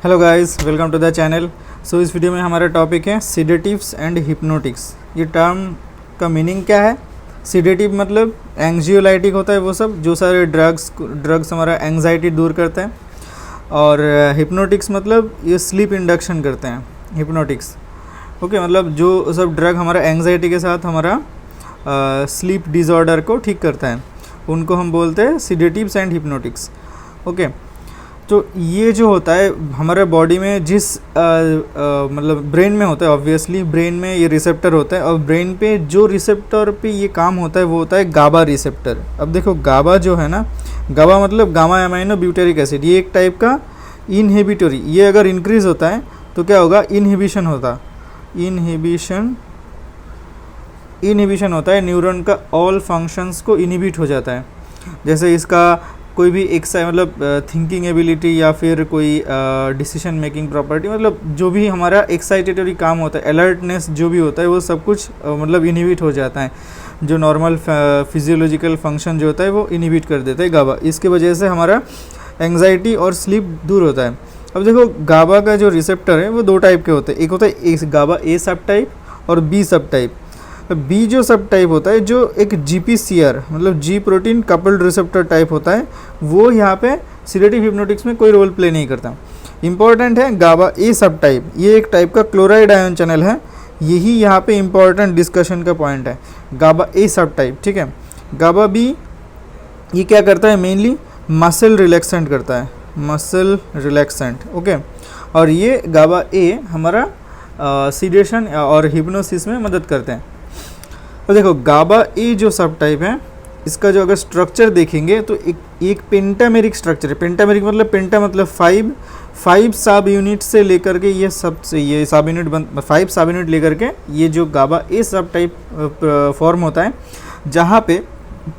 Hello guys, welcome to the channel. So इस video में हमारा टॉपिक है सीडेटिव्स एंड हिप्नोटिक्स। ये टर्म का मीनिंग क्या है? सीडेटिव मतलब एंग्जियोलाइटिक होता है वो सब जो सारे ड्रग्स हमारा एंग्जाइटी दूर करते हैं, और हिप्नोटिक्स मतलब ये स्लीप इंडक्शन करते हैं हिप्नोटिक्स। ओके, मतलब जो सब ड्रग हमारा एंग्जाइटी के साथ हमारा स्लीप डिसऑर्डर को ठीक करता है उनको हम बोलते हैं सीडेटिव्स एंड हिप्नोटिक्स। ओके, तो ये जो होता है हमारे बॉडी में जिस मतलब ब्रेन में होता है, ऑब्वियसली ब्रेन में ये रिसेप्टर होता है, और ब्रेन पे जो रिसेप्टर पे ये काम होता है वो होता है गाबा रिसेप्टर। अब देखो गाबा जो है ना, गाबा मतलब गामा एमाइनो ब्यूटेरिक एसिड, ये एक टाइप का इनहिबिटरी, ये अगर इंक्रीज़ होता है तो क्या होगा? इनहिबिशन होता है न्यूरॉन का, ऑल फंक्शंस को इनहिबिट हो जाता है। जैसे इसका कोई भी मतलब थिंकिंग एबिलिटी या फिर कोई डिसीजन मेकिंग प्रॉपर्टी, मतलब जो भी हमारा एक्साइटेटरी काम होता है, अलर्टनेस जो भी होता है वो सब कुछ मतलब इनहिबिट हो जाता है। जो नॉर्मल फिजियोलॉजिकल फंक्शन जो होता है वो इनहिबिट कर देता है गाबा। इसके वजह से हमारा एंग्जाइटी और स्लीप दूर होता है। अब देखो गाबा का जो रिसेप्टर है वो दो टाइप के होते हैं, एक होता है गाबा ए सब टाइप और बी सब टाइप। बी जो सब टाइप होता है, जो एक GPCR मतलब जी प्रोटीन कपल्ड रिसेप्टर टाइप होता है, वो यहाँ पे सीडेटिव हिप्नोटिक्स में कोई रोल प्ले नहीं करता। इंपॉर्टेंट है गाबा ए सब टाइप, ये एक टाइप का क्लोराइड आयन चैनल है, यही यहाँ पे इंपॉर्टेंट डिस्कशन का पॉइंट है, गाबा ए सब टाइप। ठीक है, गाबा बी ये क्या करता है? मेनली मसल रिलैक्सेंट करता है, मसल रिलैक्सेंट। ओके, और ये गाबा ए हमारा सीडेशन और हिप्नोसिस में मदद करते हैं। तो देखो गाबा ए जो सब टाइप है, इसका जो अगर स्ट्रक्चर देखेंगे तो एक पेंटामेरिक स्ट्रक्चर है। पेंटामेरिक मतलब पेंटा मतलब फाइव सब यूनिट से लेकर के ये सब यूनिट 5 सब यूनिट लेकर के ये जो गाबा ए सब टाइप फॉर्म होता है, जहाँ पे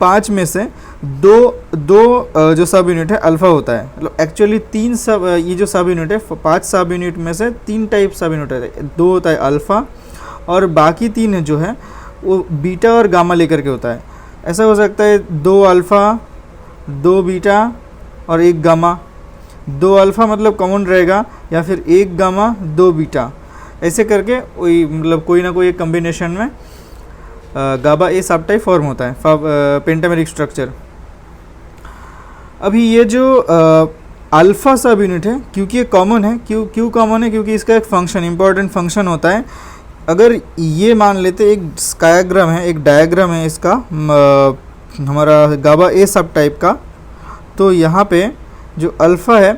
5 में से दो जो सब यूनिट है अल्फ़ा होता है। मतलब एक्चुअली 3 सब, ये जो सब यूनिट है 5 सब यूनिट में से 3 टाइप सब यूनिट है, 2 होता है अल्फ़ा और बाकी 3 जो है वो बीटा और गामा लेकर के होता है। ऐसा हो सकता है 2 अल्फ़ा 2 बीटा और 1 गामा, 2 अल्फ़ा मतलब कॉमन रहेगा, या फिर 1 गामा 2 बीटा, ऐसे करके वही मतलब कोई ना कोई एक कम्बिनेशन में गाबा ए सब टाइप फॉर्म होता है, पेंटामेरिक स्ट्रक्चर। अभी ये जो अल्फ़ा सब यूनिट है, क्योंकि ये कॉमन है, क्यों कॉमन है? क्योंकि इसका एक फंक्शन, इंपॉर्टेंट फंक्शन होता है। अगर ये मान लेते एक स्कायाग्राम है, एक डायग्राम है इसका हमारा गाबा ए सब टाइप का, तो यहाँ पे जो अल्फ़ा है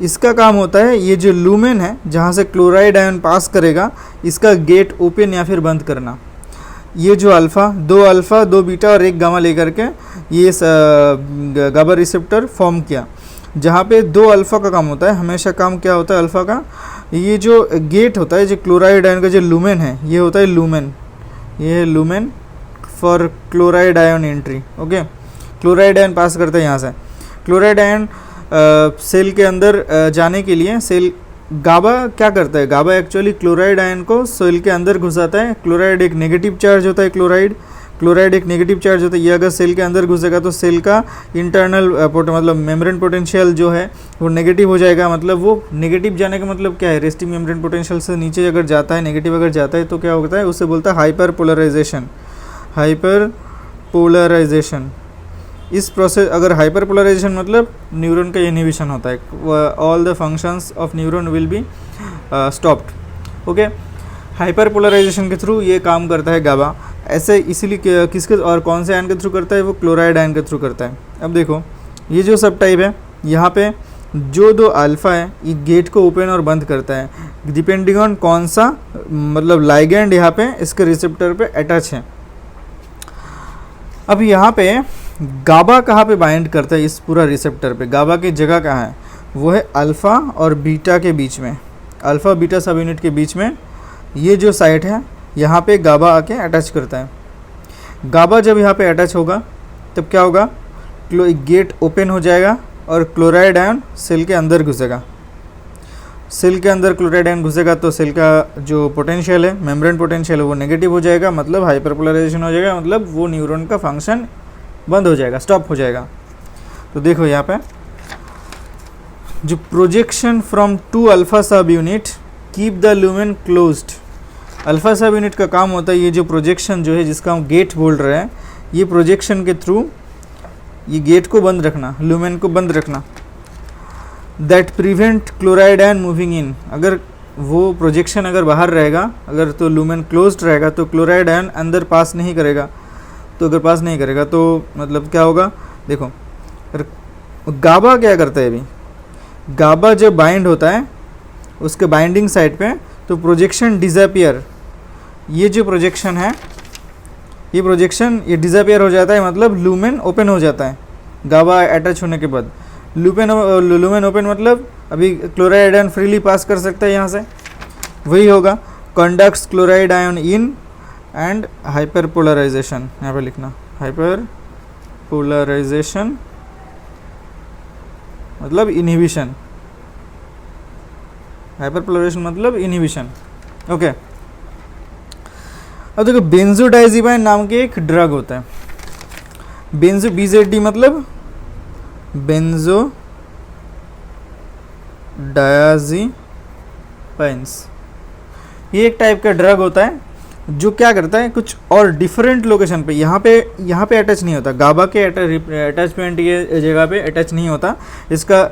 इसका काम होता है, ये जो लूमेन है जहाँ से क्लोराइड आयन पास करेगा, इसका गेट ओपन या फिर बंद करना। ये जो अल्फ़ा 2 बीटा और 1 गामा लेकर के ये गाबा रिसेप्टर फॉर्म किया, जहाँ पे 2 अल्फ़ा का काम होता है। हमेशा काम क्या होता है अल्फ़ा का? ये जो गेट होता है, जो क्लोराइड आयन का जो लूमेन है, ये होता है लूमेन, ये है lumen for chloride ion entry. Okay, chloride ion pass करता है यहाँ से। क्लोराइड आयन सेल के अंदर जाने के लिए गाबा क्या करता है? गाबा एक्चुअली क्लोराइड आयन को सेल के अंदर घुसाता है। क्लोराइड एक नेगेटिव चार्ज होता है, क्लोराइड एक नेगेटिव चार्ज होता है। ये अगर सेल के अंदर घुसेगा तो सेल का इंटरनल मतलब मेम्ब्रेन पोटेंशियल जो है वो नेगेटिव हो जाएगा। मतलब वो नेगेटिव जाने का मतलब क्या है? रेस्टिंग मेम्ब्रेन पोटेंशियल से नीचे अगर जाता है, नेगेटिव अगर जाता है तो क्या होता है? उससे बोलता है हाइपर पोलराइजेशन। इस प्रोसेस, अगर हाइपर पोलराइजेशन मतलब न्यूरॉन का इनहिबिशन होता है, all the functions of neuron will be stopped. Okay, hyperpolarisation के थ्रू ये काम करता है गाबा। ऐसे इसीलिए किसके और कौन से आयन के थ्रू करता है? वो क्लोराइड आयन के थ्रू करता है। अब देखो ये जो सब टाइप है, यहाँ पे जो 2 अल्फ़ा है ये गेट को ओपन और बंद करता है, डिपेंडिंग ऑन कौन सा मतलब लाइगेंड यहाँ पे इसके रिसेप्टर पे अटैच है। अब यहाँ पे गाबा कहाँ पे बाइंड करता है? इस पूरा रिसेप्टर पे गाबा की जगह कहाँ है? वो है अल्फ़ा और बीटा के बीच में, अल्फ़ा बीटा सब यूनिट के बीच में ये जो साइट है, यहाँ पे गाबा आके अटैच करता है। गाबा जब यहाँ पे अटैच होगा तब क्या होगा? गेट ओपन हो जाएगा और क्लोराइड आयन सेल के अंदर घुसेगा। सेल के अंदर क्लोराइड आयन घुसेगा तो सेल का जो पोटेंशियल है, मेम्ब्रेन पोटेंशियल है, वो नेगेटिव हो जाएगा, मतलब हाइपरपोलराइजेशन हो जाएगा, मतलब वो न्यूरॉन का फंक्शन बंद हो जाएगा, स्टॉप हो जाएगा। तो देखो यहाँ पे जो projection from two alpha subunit keep the lumen closed. Alpha subunit का काम होता है ये जो प्रोजेक्शन जो है जिसका हम गेट बोल रहे हैं, ये प्रोजेक्शन के थ्रू ये गेट को बंद रखना, लुमेन को बंद रखना। That prevent chloride ion moving in. अगर वो प्रोजेक्शन अगर बाहर रहेगा, अगर तो लुमेन क्लोज्ड रहेगा तो क्लोराइड आयन अंदर पास नहीं करेगा। तो अगर पास नहीं करेगा तो मतलब क्या होगा, देखो गाबा क्या करता है, अभी गाबा जब बाइंड होता है उसके बाइंडिंग साइड पे तो प्रोजेक्शन डिसअपियर, ये जो प्रोजेक्शन है ये प्रोजेक्शन ये डिसअपियर हो जाता है, मतलब लुमेन ओपन हो जाता है गाबा अटैच होने के बाद। लुमेन ओपन मतलब अभी क्लोराइड आयन फ्रीली पास कर सकता है यहाँ से, वही होगा conducts chloride ion in and hyperpolarisation. यहाँ पे लिखना हाइपर पोलराइजेशन मतलब इनहिबिशन, हाइपर पोलराइजेशन मतलब इनहिबिशन। ओके, अब देखो बेंजोडाइजिपाइन नाम के एक ड्रग होता है, बेंजो BZD मतलब बेंजोडायाजिपाइंस। ये एक टाइप का ड्रग होता है जो क्या करता है कुछ और डिफरेंट लोकेशन पे, यहाँ पे अटैच नहीं होता, गाबा के अटैचमेंट ये जगह पे अटैच नहीं होता, इसका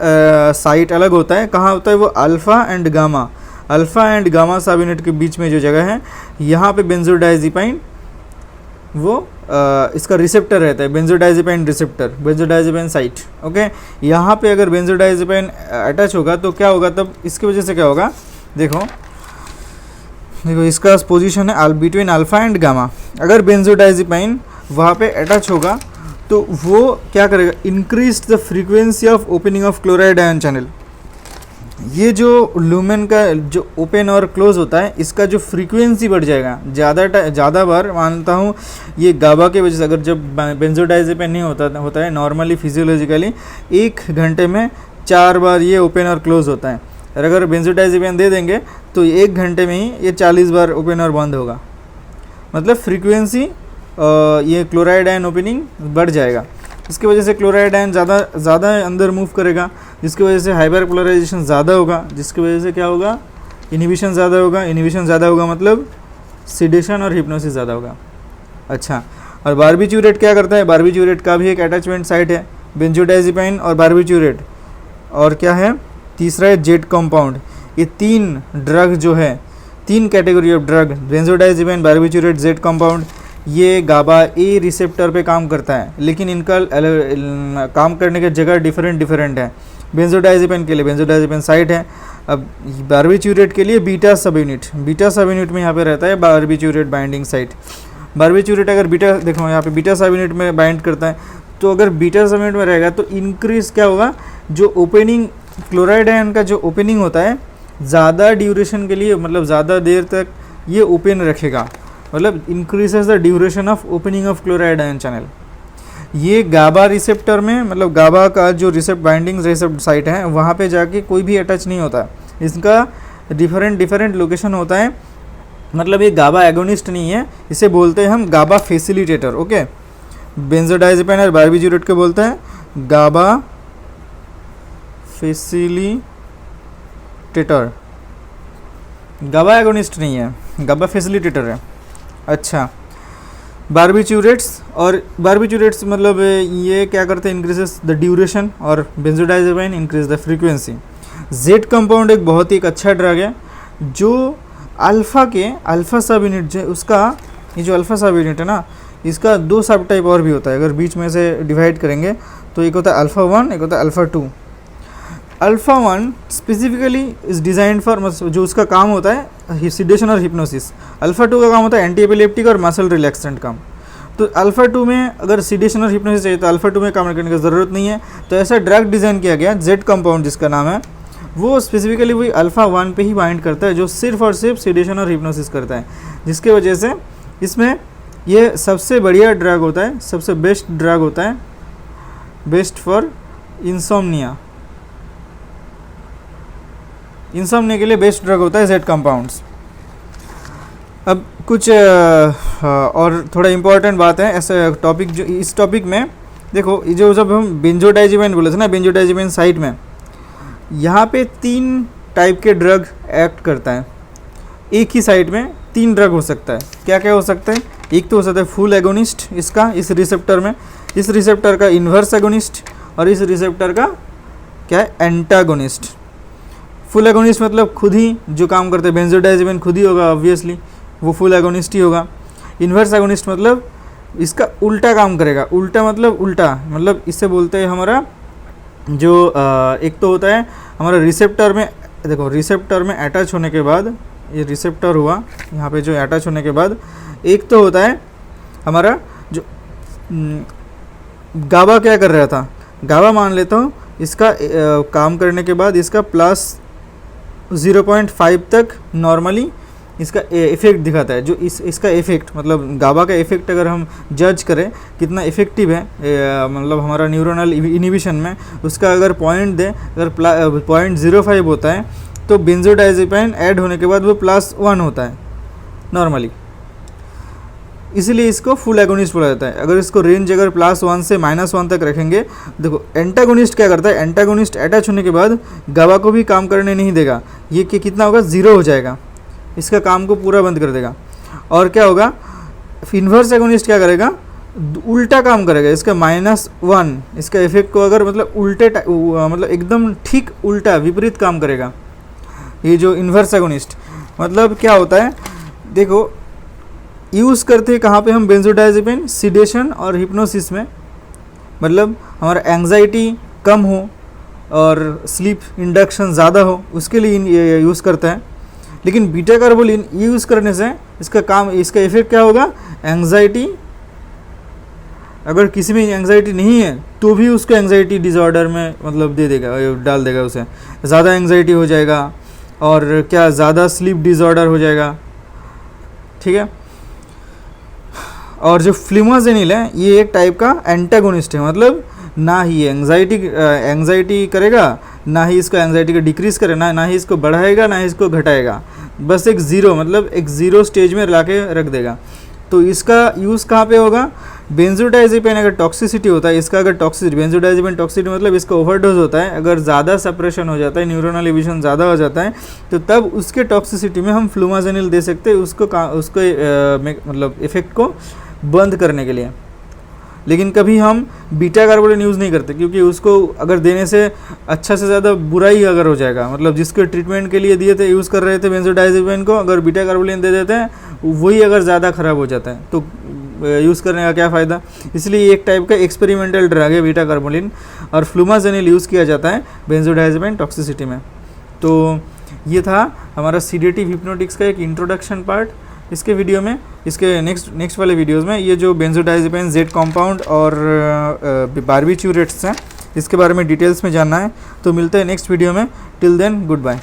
साइट अलग होता है। कहाँ होता है वो, alpha and gamma, alpha and gamma सब यूनिट के बीच में जो जगह है यहाँ पे बेंजोडाइजिपाइन वो इसका रिसेप्टर रहता है, बेंजोडाइजिपाइन रिसेप्टर, बेंजोडाइजिपाइन साइट। ओके, यहाँ पे अगर बेंजोडाइजिपाइन अटैच होगा तो क्या होगा, तब इसकी वजह से क्या होगा, देखो इसका पोजीशन है बिटवीन अल्फ़ा एंड गामा। अगर बेंजोडाइजिपाइन वहाँ पे अटैच होगा तो वो क्या करेगा, increase the frequency of opening of chloride ion channel. ये जो लुमेन का जो ओपन और क्लोज होता है इसका जो फ्रीक्वेंसी बढ़ जाएगा, ज़्यादा बार मानता हूँ ये गाबा के वजह से। अगर जब बेंजोडाइजिपाइन नहीं होता है नॉर्मली फिजियोलॉजिकली 1 घंटे में 4 बार ये ओपन और क्लोज होता है, और अगर बेंजोडाइजिपाइन दे देंगे तो 1 घंटे में ही ये 40 बार ओपन और बंद होगा, मतलब फ्रीक्वेंसी ये क्लोराइड आयन ओपनिंग बढ़ जाएगा। इसकी वजह से क्लोराइड आयन ज़्यादा अंदर मूव करेगा, जिसकी वजह से हाइपर पोलराइजेशन ज़्यादा होगा, जिसकी वजह से क्या होगा, इनहिबिशन ज़्यादा होगा। इनहिबिशन ज़्यादा होगा मतलब सिडेशन और हिप्नोसिस ज़्यादा होगा। अच्छा, और बारबिट्यूरेट क्या करता है, बारबिट्यूरेट का भी एक अटैचमेंट साइट है, बेंजोडाइजिपाइन और बारबिट्यूरेट, और क्या है तीसरा है जेड कंपाउंड। ये 3 ड्रग जो है, 3 category of drug, benzodiazepine, barbiturate, Z compound, ये गाबा ए रिसेप्टर पे काम करता है, लेकिन इनका काम करने की जगह डिफरेंट है। बेंजोडाइजिपाइन के लिए बेंजोडाइजिपाइन साइट है, अब बारबिट्यूरेट के लिए बीटा सब यूनिट में यहाँ पे रहता है बारबिट्यूरेट बाइंडिंग साइट। बारबिट्यूरेट अगर बीटा, देखो यहाँ पे बीटा सब यूनिट में बाइंड करता है, तो अगर बीटा सब यूनिट में रहेगा तो इंक्रीज क्या होगा, जो ओपनिंग क्लोराइड आयन का जो ओपनिंग होता है ज़्यादा ड्यूरेशन के लिए, मतलब ज़्यादा देर तक ये ओपन रखेगा, मतलब increases the duration of opening of chloride ion channel. ये गाबा रिसेप्टर में, मतलब गाबा का जो बाइंडिंग रिसेप्ट साइट है वहाँ पे जाके कोई भी अटैच नहीं होता, इसका डिफरेंट लोकेशन होता है, मतलब ये गाबा एगोनिस्ट नहीं है, इसे बोलते हैं हम गाबा फैसिलिटेटर। ओके, बेंजोडाइजिपाइन और बारबिट्यूरेट को बोलते हैं गाबा फैसिलिटेटर, गाबा एगोनिस्ट नहीं है, गाबा फैसिलिटेटर है। अच्छा, बारबिट्यूरेट्स मतलब ये क्या करते हैं, इंक्रीजेस द ड्यूरेशन, और benzodiazepine increase the frequency. Z compound एक बहुत ही अच्छा ड्रग है जो अल्फ़ा सब यूनिट जो उसका, ये जो अल्फ़ा सब यूनिट है ना, इसका 2 सब टाइप और भी होता है, अगर बीच में से डिवाइड करेंगे तो एक होता है अल्फ़ा 1, एक होता है alpha 2। Alpha 1 specifically is design for, जो उसका काम होता है सिडेशन और हिप्नोसिस। अल्फ़ा 2 का काम होता है एंटी एपिलेप्टिक और मसल रिलैक्सेंट काम। तो अल्फ़ा 2 में अगर सिडेशन और हिप्नोसिस चाहिए तो अल्फ़ा 2 में काम करने की ज़रूरत नहीं है, तो ऐसा ड्रग डिज़ाइन किया गया जेड कंपाउंड जिसका नाम है, वो स्पेसिफिकली वही अल्फ़ा 1 पे ही बाइंड करता है, जो सिर्फ और सिर्फ सिडेशन और हिप्नोसिस करता है, जिसकी वजह से इसमें ये सबसे बढ़िया ड्रग होता है, सबसे बेस्ट ड्रग होता है, बेस्ट फॉर इंसोम्निया के लिए बेस्ट ड्रग होता है जेड कंपाउंड्स। अब कुछ और थोड़ा इम्पोर्टेंट बात है ऐसा टॉपिक, जो इस टॉपिक में देखो, जो जब हम बेंजोडाइजिपाइन बोले थे ना, बेंजोडाइजिपाइन साइट में, यहाँ पे 3 टाइप के ड्रग एक्ट करता है, एक ही साइट में 3 ड्रग हो सकता है। क्या क्या हो सकता है? एक तो हो सकता है फुल एगोनिस्ट इसका, इस रिसेप्टर में, इस रिसेप्टर का इन्वर्स एगोनिस्ट, और इस रिसेप्टर का क्या है, एंटागोनिस्ट। फुल एगोनिस्ट मतलब खुद ही जो काम करते हैं, बेंजोडाइजेपिन खुद ही होगा ऑब्वियसली, वो फुल एगोनिस्ट ही होगा। इन्वर्स एगोनिस्ट मतलब इसका उल्टा काम करेगा। उल्टा मतलब इससे बोलते हैं हमारा जो एक तो होता है हमारा रिसेप्टर में, देखो रिसेप्टर में अटैच होने के बाद, ये रिसेप्टर हुआ यहाँ पे जो अटैच होने के बाद, एक तो होता है हमारा जो गाबा क्या कर रहा था, गाबा मान लेता हूँ इसका काम करने के बाद इसका +0.5 तक नॉर्मली इसका इफेक्ट दिखाता है। जो इसका इफेक्ट मतलब गाबा का इफेक्ट अगर हम जज करें कितना इफेक्टिव है मतलब हमारा न्यूरोनल इनिबिशन में, उसका अगर पॉइंट दें, अगर 0.05 होता है तो बेंजोडाइजेपिन ऐड होने के बाद वो +1 होता है नॉर्मली, इसीलिए इसको फुल एगोनिस्ट बोला जाता है। अगर इसको रेंज अगर +1 से -1 तक रखेंगे, देखो एंटागोनिस्ट क्या करता है, एंटागोनिस्ट अटैच होने के बाद गाबा को भी काम करने नहीं देगा, ये कि कितना होगा, 0 हो जाएगा, इसका काम को पूरा बंद कर देगा। और क्या होगा, इन्वर्स एगोनिस्ट क्या करेगा, उल्टा काम करेगा, इसका -1, इसका इफेक्ट को अगर मतलब उल्टे मतलब एकदम ठीक उल्टा विपरीत काम करेगा। ये जो इन्वर्स एगोनिस्ट मतलब क्या होता है, देखो यूज़ करते हैं कहाँ पे हम बेंजोडाइजेपिन, सिडेशन और हिप्नोसिस में, मतलब हमारा एंग्जाइटी कम हो और स्लीप इंडक्शन ज़्यादा हो उसके लिए ये यूज़ करता है। लेकिन बीटा कार्बोलिन यूज़ करने से इसका काम, इसका इफेक्ट क्या होगा, एंग्जाइटी, अगर किसी में एंग्जाइटी नहीं है तो भी उसको एंग्जाइटी डिसऑर्डर में मतलब दे देगा, डाल देगा, उसे ज़्यादा एंग्जाइटी हो जाएगा और क्या ज़्यादा स्लीप डिसऑर्डर हो जाएगा, ठीक है। और जो फ्लूमाजेनिल है ये एक टाइप का एंटागोनिस्ट है, मतलब ना ही एंग्जाइटी करेगा, ना ही इसको एंग्जाइटी को डिक्रीज़ करेगा, ना ही इसको बढ़ाएगा, ना ही इसको घटाएगा, बस एक ज़ीरो मतलब एक ज़ीरो स्टेज में ला के रख देगा। तो इसका यूज़ कहाँ पे होगा, बेंजोडाइजेपिन अगर टॉक्सिसिटी होता है, इसका अगर टॉक्सिसिटी, बेंजोडाइजेपिन टॉक्सिसिटी मतलब इसका ओवरडोज होता है, अगर ज़्यादा सप्रेशन हो जाता है, न्यूरोनल इनिबिशन ज़्यादा हो जाता है, तो तब उसके टॉक्सिसिटी में हम फ्लूमाजेनिल दे सकते हैं उसको मतलब इफेक्ट को बंद करने के लिए। लेकिन कभी हम बीटा कार्बोलिन यूज़ नहीं करते, क्योंकि उसको अगर देने से अच्छा से ज़्यादा बुरा ही अगर हो जाएगा, मतलब जिसके ट्रीटमेंट के लिए दिए थे, यूज़ कर रहे थे बेंजोडाइजेपिन को, अगर बीटा कार्बोलिन दे देते हैं वही अगर ज़्यादा ख़राब हो जाता है तो यूज़ करने का क्या फ़ायदा। इसलिए एक टाइप का एक्सपेरिमेंटल ड्रग है बीटा कार्बोलिन, और फ्लूमाजेनिल यूज़ किया जाता है बेंजोडाइजेपिन टॉक्सिसिटी में। तो ये था हमारा सीडेटिव हिप्नोटिक्स का एक इंट्रोडक्शन पार्ट। इसके वीडियो में, इसके नेक्स्ट वाले वीडियोस में ये जो बेंजोडाइजेपिन जेड कंपाउंड और बारबिट्यूरेट्स हैं इसके बारे में डिटेल्स में जानना है, तो मिलते हैं नेक्स्ट वीडियो में। Till then good bye.